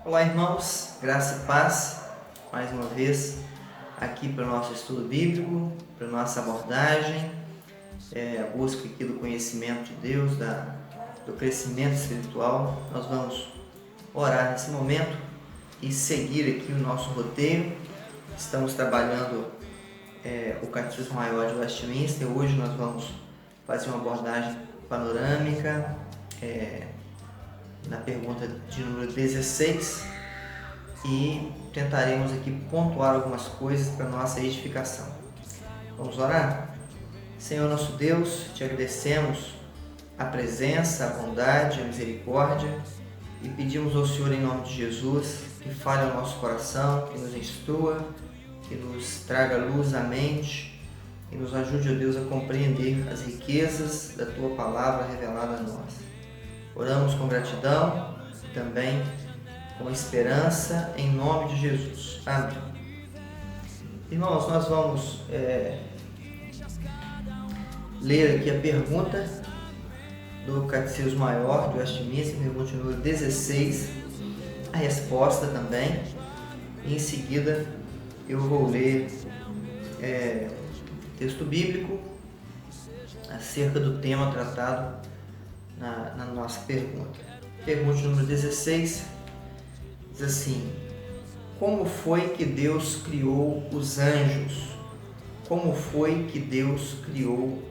Olá, irmãos, graça e paz, mais uma vez aqui para o nosso estudo bíblico, para a nossa abordagem, a busca aqui do conhecimento de Deus, do crescimento espiritual. Nós vamos orar nesse momento e seguir aqui o nosso roteiro. Estamos trabalhando o Catecismo Maior de Westminster. Hoje nós vamos fazer uma abordagem panorâmica na pergunta de número 16 e tentaremos aqui pontuar algumas coisas para nossa edificação. Vamos orar? Senhor nosso Deus, te agradecemos a presença, a bondade, a misericórdia e pedimos ao Senhor em nome de Jesus que fale ao nosso coração, que nos instrua, que nos traga luz à mente e nos ajude, ó Deus, a compreender as riquezas da Tua Palavra revelada a nós. Oramos com gratidão e também com esperança em nome de Jesus. Amém. Irmãos, nós vamos ler aqui a pergunta do Catecismo Maior de Westminster, pergunta número 16, a resposta também, e em seguida eu vou ler texto bíblico acerca do tema tratado na nossa pergunta. Pergunta número 16 diz assim: como foi que Deus criou os anjos? Como foi que Deus criou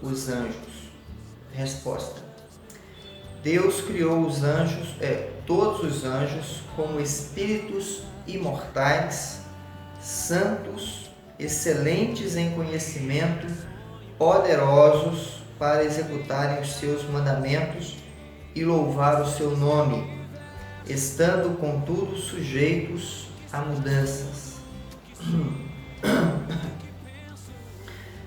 os anjos? Resposta: Deus criou os anjos, todos os anjos, como espíritos imortais, santos, excelentes em conhecimento, poderosos para executarem os seus mandamentos e louvar o seu nome, estando contudo sujeitos a mudanças.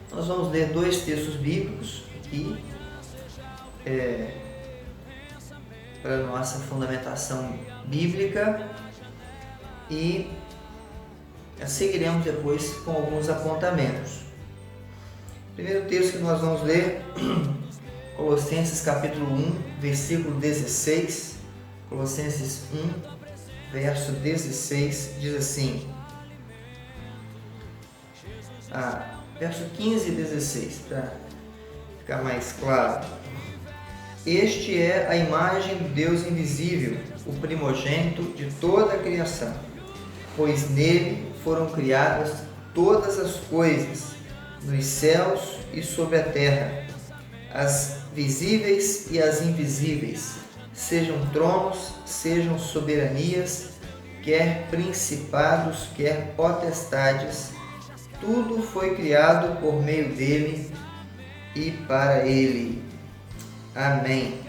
Nós vamos ler dois textos bíblicos aqui para a nossa fundamentação bíblica e seguiremos depois com alguns apontamentos. O primeiro texto que nós vamos ler, Colossenses capítulo 1, versículo 16. Colossenses 1, verso 16, diz assim, verso 15 e 16, para ficar mais claro. Este é a imagem do Deus invisível, o primogênito de toda a criação, pois nele foram criadas todas as coisas, nos céus e sobre a terra, as visíveis e as invisíveis, sejam tronos, sejam soberanias, quer principados, quer potestades, tudo foi criado por meio dele e para ele. Amém.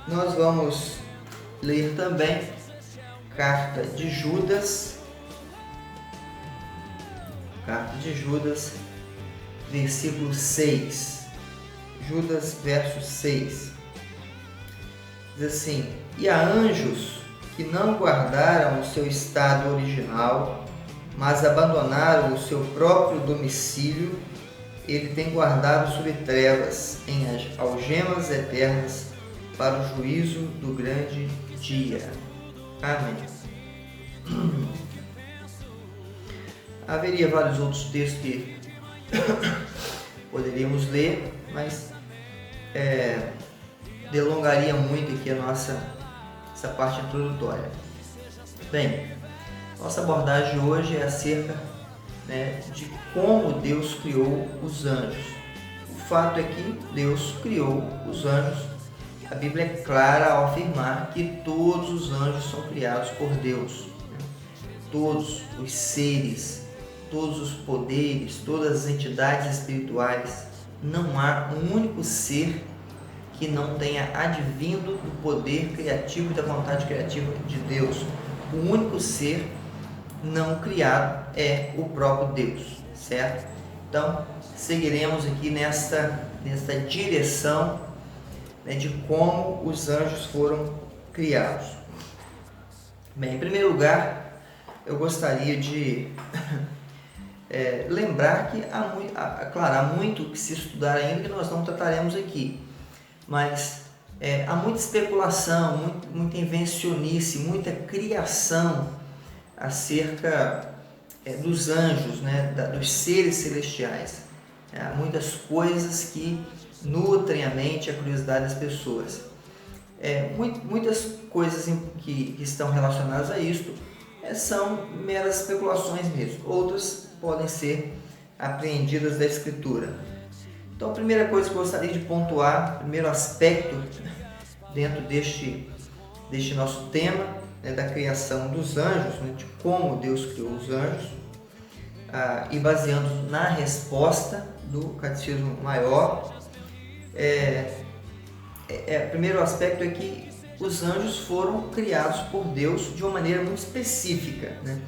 Nós vamos ler também Carta de Judas, versículo 6. Judas, verso 6. Diz assim: e há anjos que não guardaram o seu estado original, mas abandonaram o seu próprio domicílio, ele tem guardado sob trevas, em algemas eternas, para o juízo do grande dia. Amém. Haveria vários outros textos que poderíamos ler, mas delongaria muito aqui essa parte introdutória. Bem, nossa abordagem hoje é acerca de como Deus criou os anjos. O fato é que Deus criou os anjos. A Bíblia é clara ao afirmar que todos os anjos são criados por Deus. Todos os seres, todos os poderes, todas as entidades espirituais, não há um único ser que não tenha advindo do poder criativo e da vontade criativa de Deus. O único ser não criado é o próprio Deus, certo? Então, seguiremos aqui nesta direção de como os anjos foram criados. Bem, em primeiro lugar, eu gostaria de lembrar que há muito que se estudar ainda, que nós não trataremos aqui, mas há muita especulação, muita invencionice, muita criação acerca dos anjos, né, dos seres celestiais. Há muitas coisas que nutrem a mente e a curiosidade das pessoas. Muitas coisas que estão relacionadas a isto são meras especulações mesmo. Outras podem ser apreendidas da Escritura. Então, a primeira coisa que eu gostaria de pontuar, o primeiro aspecto dentro deste nosso tema, né, da criação dos anjos, né, de como Deus criou os anjos, e baseando na resposta do Catecismo Maior, o primeiro aspecto é que os anjos foram criados por Deus de uma maneira muito específica, né?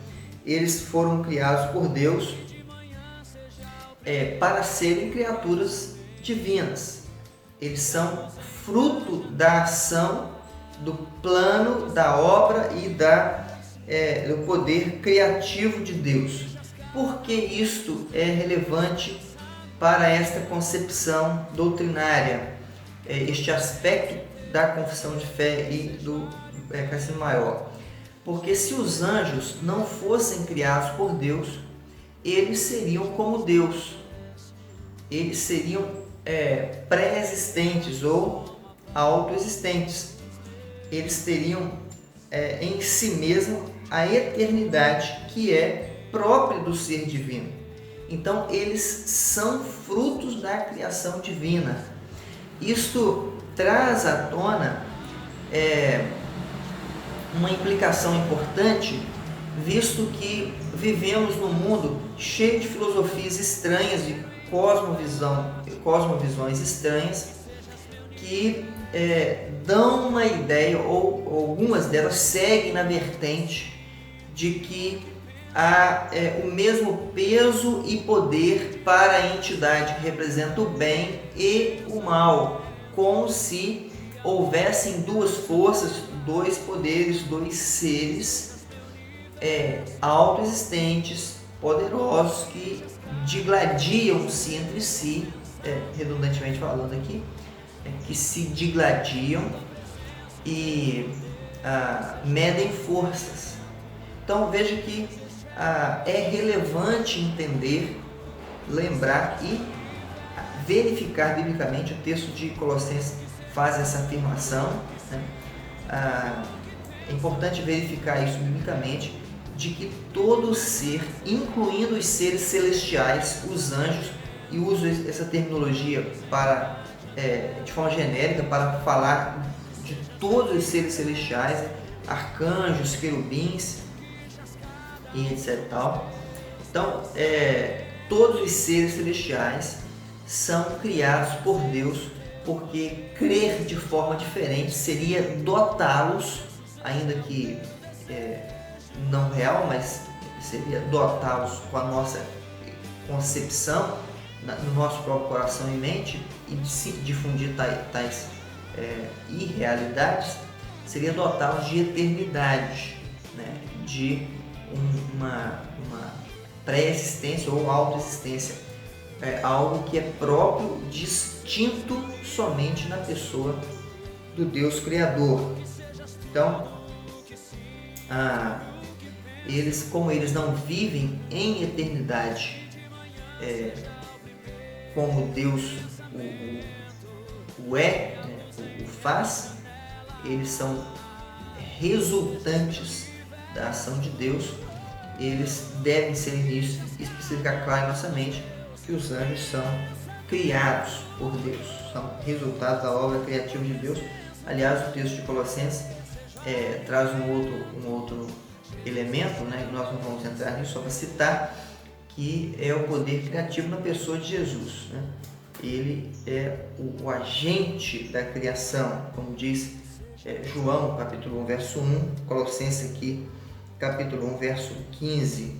Eles foram criados por Deus para serem criaturas divinas. Eles são fruto da ação, do plano, da obra e do poder criativo de Deus. Por que isto é relevante para esta concepção doutrinária, este aspecto da confissão de fé e do Catecismo Maior? Porque se os anjos não fossem criados por Deus, eles seriam como Deus. Eles seriam pré-existentes ou autoexistentes. Eles teriam em si mesmo a eternidade que é própria do ser divino. Então, eles são frutos da criação divina. Isto traz à tona uma implicação importante, visto que vivemos num mundo cheio de filosofias estranhas, de cosmovisões estranhas, que dão uma ideia, ou algumas delas seguem na vertente de que há o mesmo peso e poder para a entidade que representa o bem e o mal, como se houvessem duas forças, dois poderes, dois seres autoexistentes, poderosos, que digladiam-se entre si, redundantemente falando aqui, que se digladiam e medem forças. Então veja que é relevante entender, lembrar e verificar biblicamente. O texto de Colossenses faz essa afirmação, né? É importante verificar isso biblicamente, de que todo ser, incluindo os seres celestiais, os anjos, e uso essa terminologia de forma genérica para falar de todos os seres celestiais, arcanjos, querubins e etc. Então, todos os seres celestiais são criados por Deus, porque crer de forma diferente seria dotá-los, ainda que não real, mas seria dotá-los com a nossa concepção, no nosso próprio coração e mente, e difundir tais irrealidades, seria dotá-los de eternidade, né? De uma pré-existência ou autoexistência, algo que é próprio, distinto somente na pessoa do Deus Criador. Então, como eles não vivem em eternidade, como Deus o faz, eles são resultantes da ação de Deus. Eles devem ser nisso, isso precisa ficar claro em nossa mente, que os anjos são criados por Deus, são resultados da obra criativa de Deus. Aliás, o texto de Colossenses traz um outro elemento, né, que nós não vamos entrar nisso, só para citar, que é o poder criativo na pessoa de Jesus, né? Ele é o agente da criação, como diz João, capítulo 1, verso 1, Colossenses aqui, capítulo 1, verso 15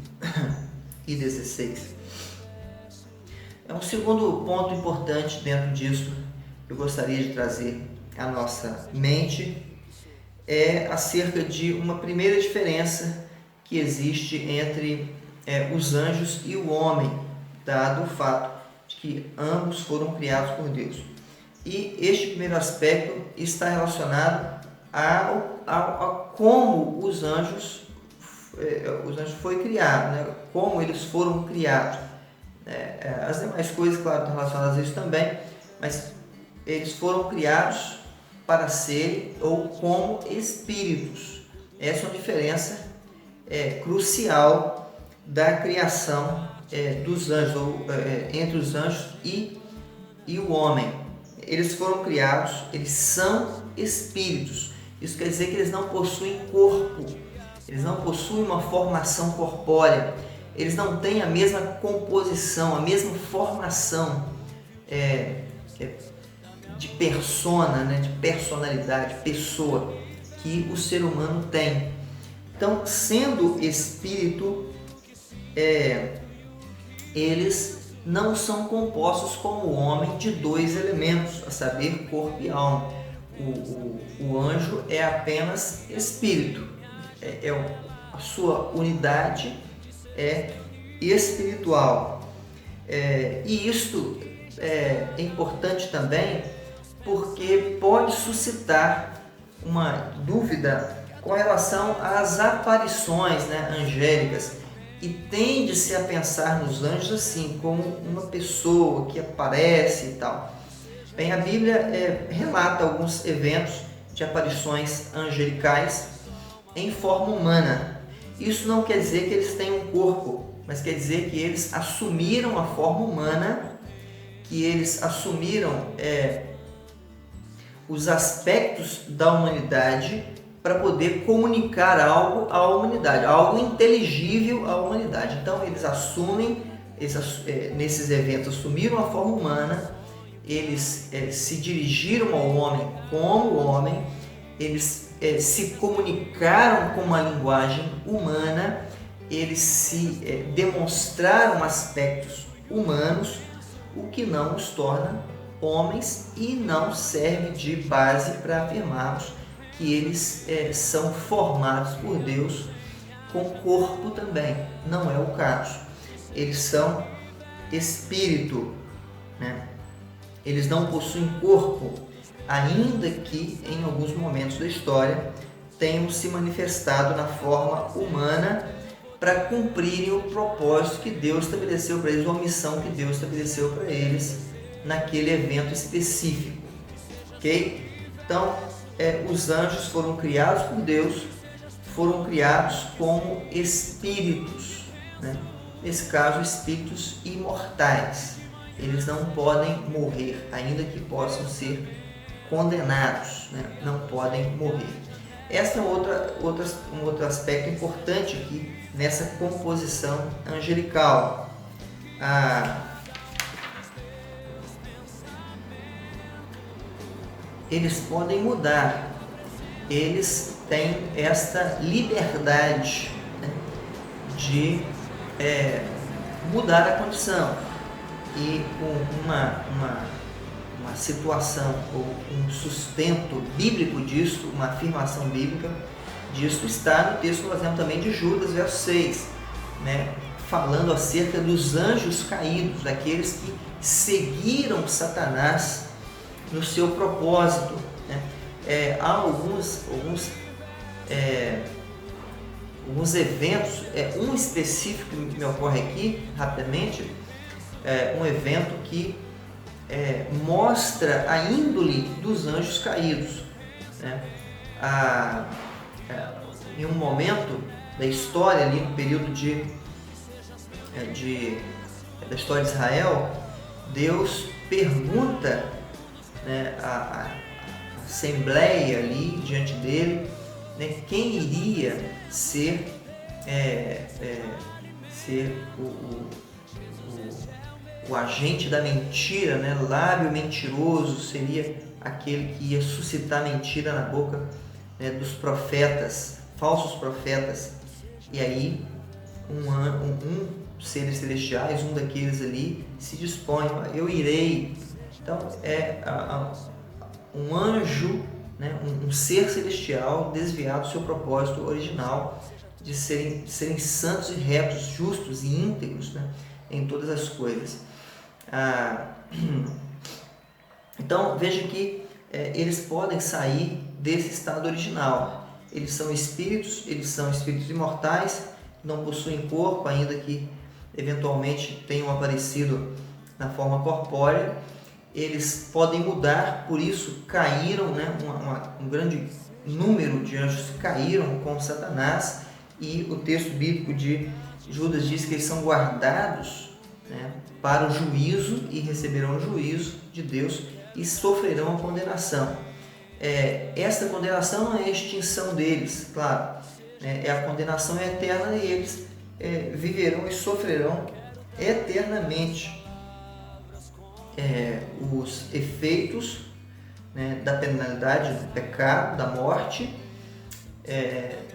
e 16. Um segundo ponto importante dentro disso que eu gostaria de trazer à nossa mente é acerca de uma primeira diferença que existe entre os anjos e o homem, dado o fato de que ambos foram criados por Deus. E este primeiro aspecto está relacionado a como os anjos foi criado, né? Como eles foram criados. As demais coisas, claro, estão relacionadas a isso também, mas eles foram criados para serem ou como espíritos. Essa é uma diferença crucial da criação dos anjos, ou entre os anjos e o homem. Eles foram criados, eles são espíritos. Isso quer dizer que eles não possuem corpo, eles não possuem uma formação corpórea, eles não têm a mesma composição, a mesma formação de persona, né, de personalidade, pessoa, que o ser humano tem. Então, sendo espírito, eles não são compostos como o homem de dois elementos, a saber, corpo e alma. O anjo é apenas espírito, a sua unidade é espiritual. E isto é importante também porque pode suscitar uma dúvida com relação às aparições, né, angélicas, e tende-se a pensar nos anjos assim, como uma pessoa que aparece e tal. Bem, a Bíblia relata alguns eventos de aparições angelicais em forma humana. Isso não quer dizer que eles tenham um corpo, mas quer dizer que eles assumiram a forma humana, que eles assumiram os aspectos da humanidade para poder comunicar algo à humanidade, algo inteligível à humanidade. Então eles assumem, nesses eventos assumiram a forma humana, eles se dirigiram ao homem como homem, eles se comunicaram com uma linguagem humana, eles se demonstraram aspectos humanos, o que não os torna homens e não serve de base para afirmarmos que eles são formados por Deus com corpo também. Não é o caso. Eles são espírito, né? Eles não possuem corpo, ainda que em alguns momentos da história tenham se manifestado na forma humana para cumprirem o propósito que Deus estabeleceu para eles, ou a missão que Deus estabeleceu para eles naquele evento específico. Ok? Então, os anjos foram criados por Deus, foram criados como espíritos, né? Nesse caso, espíritos imortais. Eles não podem morrer, ainda que possam ser condenados, né? Não podem morrer. Esse é um outro aspecto importante aqui nessa composição angelical. Eles podem mudar, eles têm esta liberdade, né, de mudar a condição. E uma situação ou um sustento bíblico disso, uma afirmação bíblica disso está no texto, por exemplo, também de Judas, verso 6, né, falando acerca dos anjos caídos, daqueles que seguiram Satanás no seu propósito, né? Há alguns eventos, um específico que me ocorre aqui rapidamente, um evento que mostra a índole dos anjos caídos, né? Em um momento da história, ali no período da história de Israel, Deus pergunta, né, a assembleia ali diante dele, né, quem iria ser o agente da mentira, né? Lábio mentiroso seria aquele que ia suscitar mentira na boca, né, dos profetas, falsos profetas. E aí um seres celestiais, um daqueles ali, se dispõe: eu irei. Então um anjo, né, um ser celestial desviado do seu propósito original de serem santos e retos, justos e íntegros, né, em todas as coisas. Então veja que eles podem sair desse estado original. Eles são espíritos imortais, não possuem corpo, ainda que eventualmente tenham aparecido na forma corpórea. Eles podem mudar, por isso caíram, né? Um grande número de anjos caíram com Satanás, e o texto bíblico de Judas diz que eles são guardados, né, para o juízo, e receberão o juízo de Deus e sofrerão a condenação. Esta condenação não é a extinção deles, claro, a condenação eterna, e eles viverão e sofrerão eternamente os efeitos, né, da penalidade do pecado, da morte,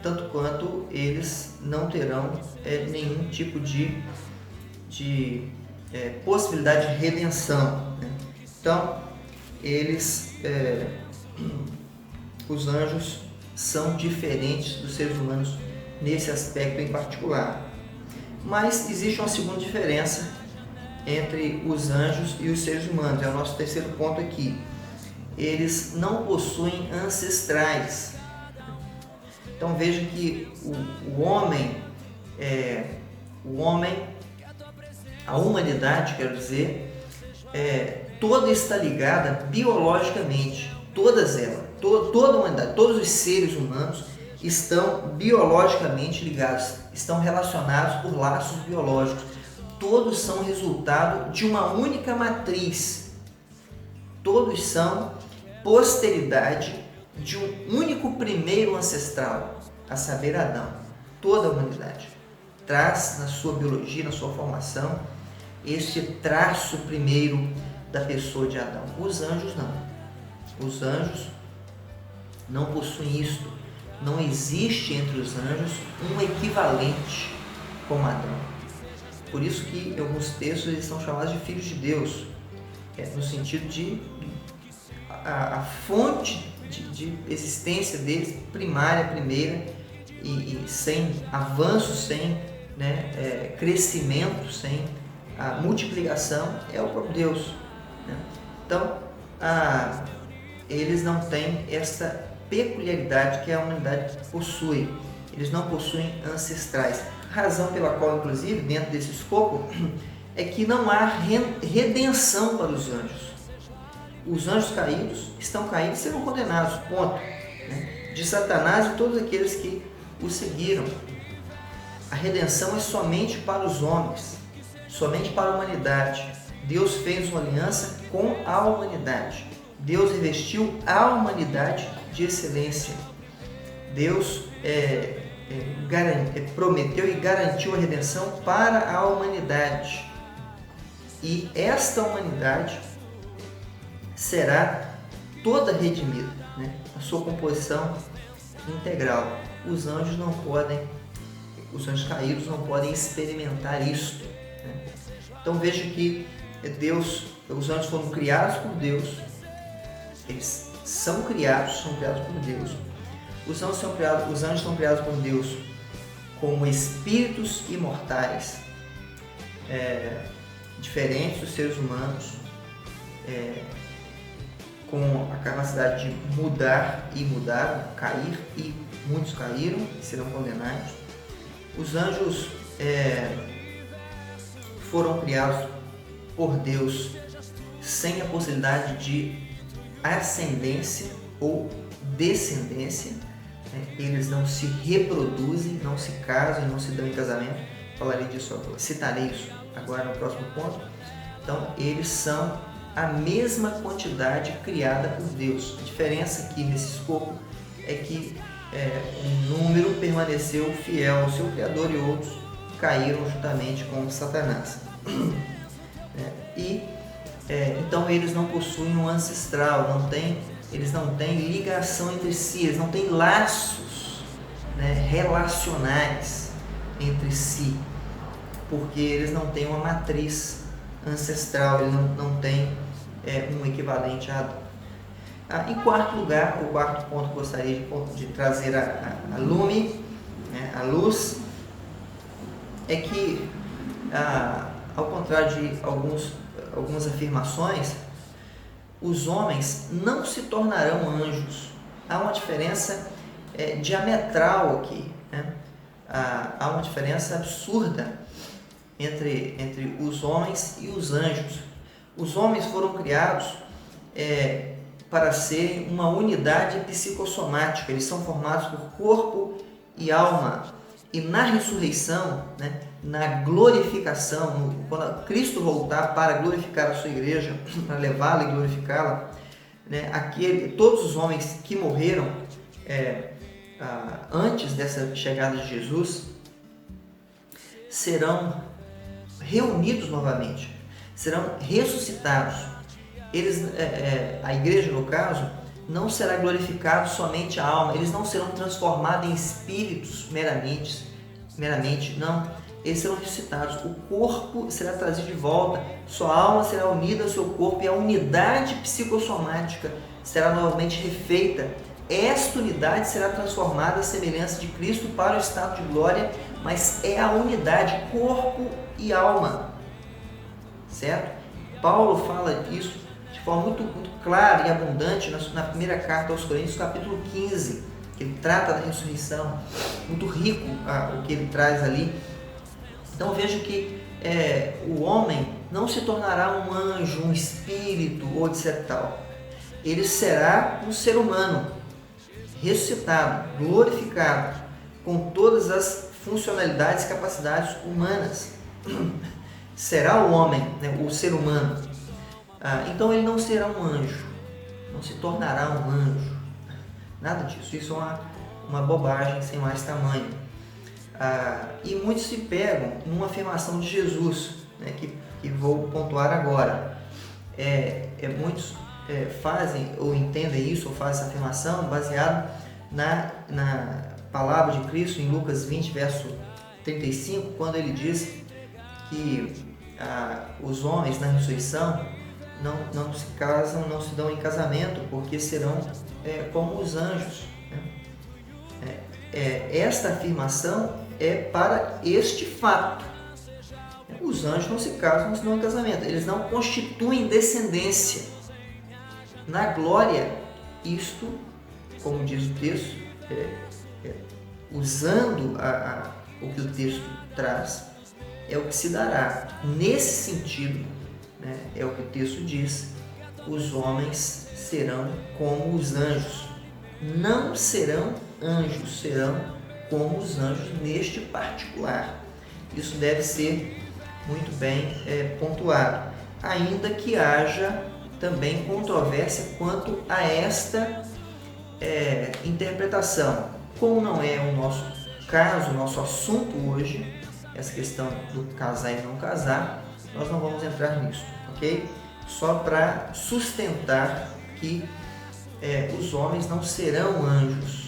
tanto quanto eles não terão nenhum tipo de possibilidade de redenção, né? Então, os anjos são diferentes dos seres humanos nesse aspecto em particular. Mas existe uma segunda diferença entre os anjos e os seres humanos, é o nosso terceiro ponto aqui. Eles não possuem ancestrais. Então veja que o homem, a humanidade, quero dizer, toda está ligada biologicamente, todas elas, toda a humanidade, todos os seres humanos estão biologicamente ligados, estão relacionados por laços biológicos. Todos são resultado de uma única matriz. Todos são posteridade de um único primeiro ancestral, a saber, Adão. Toda a humanidade traz na sua biologia, na sua formação, este traço primeiro da pessoa de Adão. Os anjos não. Os anjos não possuem isto. Não existe entre os anjos um equivalente como Adão. Por isso que em alguns textos eles são chamados de filhos de Deus, no sentido de a fonte de existência deles, primária, primeira, e sem avanço, sem, né, crescimento, sem a multiplicação, é o próprio Deus, né? Então, eles não têm essa peculiaridade que a humanidade possui. Eles não possuem ancestrais. Razão pela qual, inclusive, dentro desse escopo, é que não há redenção para os anjos. Os anjos caídos estão caídos e serão condenados, ponto, né? De Satanás e todos aqueles que o seguiram. A redenção é somente para os homens, somente para a humanidade. Deus fez uma aliança com a humanidade. Deus revestiu a humanidade de excelência. Deus prometeu e garantiu a redenção para a humanidade. E esta humanidade será toda redimida, né? A sua composição integral. Os anjos caídos não podem experimentar isto, né? Então veja que os anjos foram criados por Deus, eles são criados por Deus. Os anjos são criados por Deus como espíritos imortais, diferentes dos seres humanos, com a capacidade de mudar e mudaram, cair, e muitos caíram e serão condenados. Os anjos foram criados por Deus sem a possibilidade de ascendência ou descendência. Eles não se reproduzem, não se casam, não se dão em casamento. Falarei disso agora, citarei isso agora no próximo ponto. Então, eles são a mesma quantidade criada por Deus. A diferença aqui nesse escopo é que um número permaneceu fiel ao seu Criador e outros caíram juntamente com Satanás. Então eles não possuem um ancestral, eles não têm ligação entre si, eles não têm laços, né, relacionais entre si, porque eles não têm uma matriz ancestral, eles não têm um equivalente a Adão. Em quarto lugar, o quarto ponto que gostaria de trazer a lume, né, a luz, é que, ao contrário de algumas afirmações, os homens não se tornarão anjos. Há uma diferença diametral aqui, né? Há uma diferença absurda entre os homens e os anjos. Os homens foram criados para serem uma unidade psicossomática. Eles são formados por corpo e alma. E na ressurreição, né, na glorificação, quando Cristo voltar para glorificar a sua igreja, para levá-la e glorificá-la, né, todos os homens que morreram antes dessa chegada de Jesus serão reunidos novamente, serão ressuscitados. A igreja, no caso, não será glorificado somente a alma, eles não serão transformados em espíritos meramente, não. Eles serão ressuscitados, o corpo será trazido de volta, sua alma será unida ao seu corpo e a unidade psicossomática será novamente refeita. Esta unidade será transformada à semelhança de Cristo para o estado de glória, mas é a unidade corpo e alma, certo? Paulo fala isso de forma muito clara e abundante na primeira carta aos Coríntios, capítulo 15, que ele trata da ressurreição, muito rico o que ele traz ali. Então veja que o homem não se tornará um anjo, um espírito ou etc. tal. Ele será um ser humano, ressuscitado, glorificado, com todas as funcionalidades e capacidades humanas. Será o homem, né, o ser humano. Então ele não será um anjo, não se tornará um anjo. Nada disso, isso é uma bobagem sem mais tamanho. E muitos se pegam numa afirmação de Jesus, né, que vou pontuar agora. Muitos fazem ou entendem isso, ou fazem essa afirmação baseado na palavra de Cristo em Lucas 20, verso 35, quando ele diz que os homens na ressurreição não se casam, não se dão em casamento, porque serão como os anjos, né? Esta afirmação é para este fato. Os anjos não se casam, não se dão em casamento, eles não constituem descendência. Na glória, isto, como diz o texto, usando o que o texto traz, é o que se dará. Nesse sentido, né, é o que o texto diz, os homens serão como os anjos. Não serão anjos, serão como os anjos neste particular. Isso deve ser muito bem pontuado. Ainda que haja também controvérsia quanto a esta interpretação. Como não é o nosso caso, o nosso assunto hoje, essa questão do casar e não casar, nós não vamos entrar nisso, ok? Só para sustentar que os homens não serão anjos.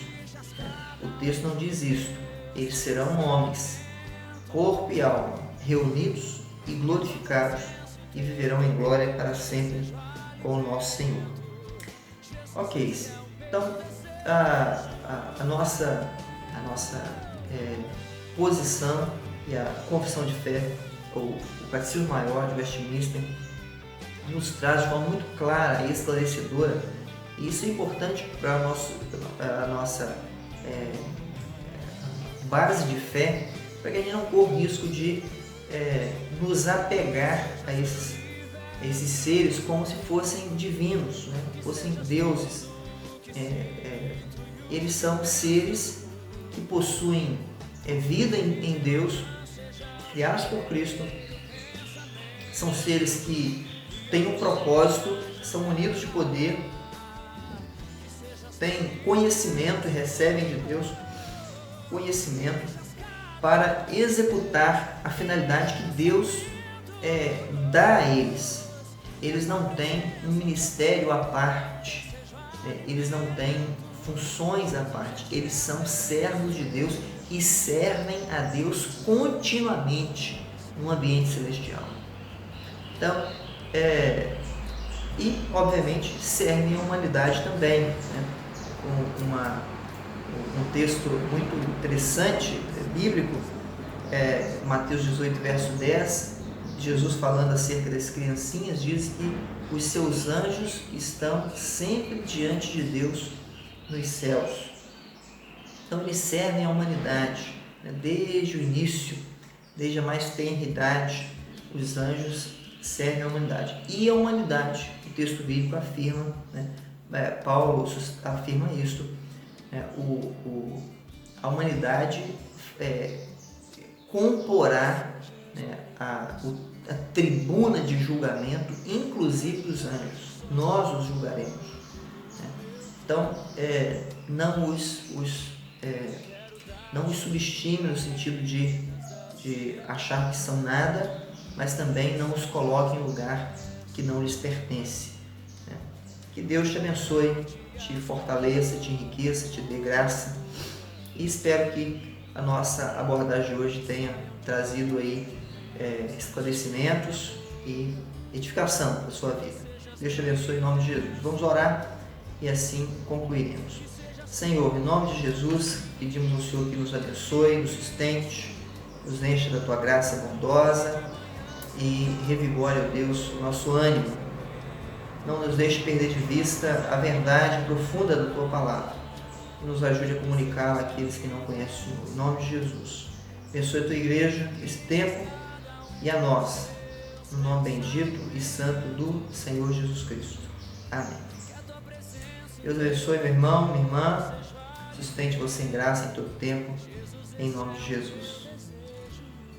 O texto não diz isso. Eles serão homens, corpo e alma, reunidos e glorificados e viverão em glória para sempre com o nosso Senhor. Ok, então a nossa posição e a confissão de fé, ou o Catecismo Maior de Westminster, nos traz de forma muito clara e esclarecedora, e isso é importante para a nossa base de fé, para que a gente não corra o risco de nos apegar a esses seres como se fossem divinos, né? Fossem deuses. Eles são seres que possuem vida em Deus, criados por Cristo. São seres que têm um propósito, são unidos de poder, têm conhecimento e recebem de Deus conhecimento para executar a finalidade que Deus dá a eles. Eles não têm um ministério à parte, eles não têm funções à parte, eles são servos de Deus e servem a Deus continuamente no ambiente celestial. Então, e obviamente servem a humanidade também, né? Um texto muito interessante, bíblico, Mateus 18, verso 10, Jesus falando acerca das criancinhas, diz que os seus anjos estão sempre diante de Deus nos céus. Então eles servem a humanidade, né? Desde o início, desde a mais tenra idade, os anjos servem a humanidade. E a humanidade, o texto bíblico afirma, né? Paulo afirma isso, né? A humanidade comporá, né, a tribuna de julgamento, inclusive os anjos. Nós os julgaremos, né? Então, não os subestime no sentido de achar que são nada, mas também não os coloque em lugar que não lhes pertence, né? Que Deus te abençoe, te fortaleça, te enriqueça, te dê graça, e espero que a nossa abordagem de hoje tenha trazido aí esclarecimentos e edificação para a sua vida. Deus te abençoe em nome de Jesus. Vamos orar e assim concluiremos. Senhor, em nome de Jesus, pedimos ao Senhor que nos abençoe, nos sustente, nos encha da Tua graça bondosa e revigore, ó Deus, o nosso ânimo. Não nos deixe perder de vista a verdade profunda da Tua palavra e nos ajude a comunicá-la àqueles que não conhecem o Senhor. Em nome de Jesus. Abençoe a Tua igreja, esse tempo, e a nós, no nome bendito e santo do Senhor Jesus Cristo. Amém. Deus abençoe, meu irmão, minha irmã, sustente você em graça em todo tempo, em nome de Jesus.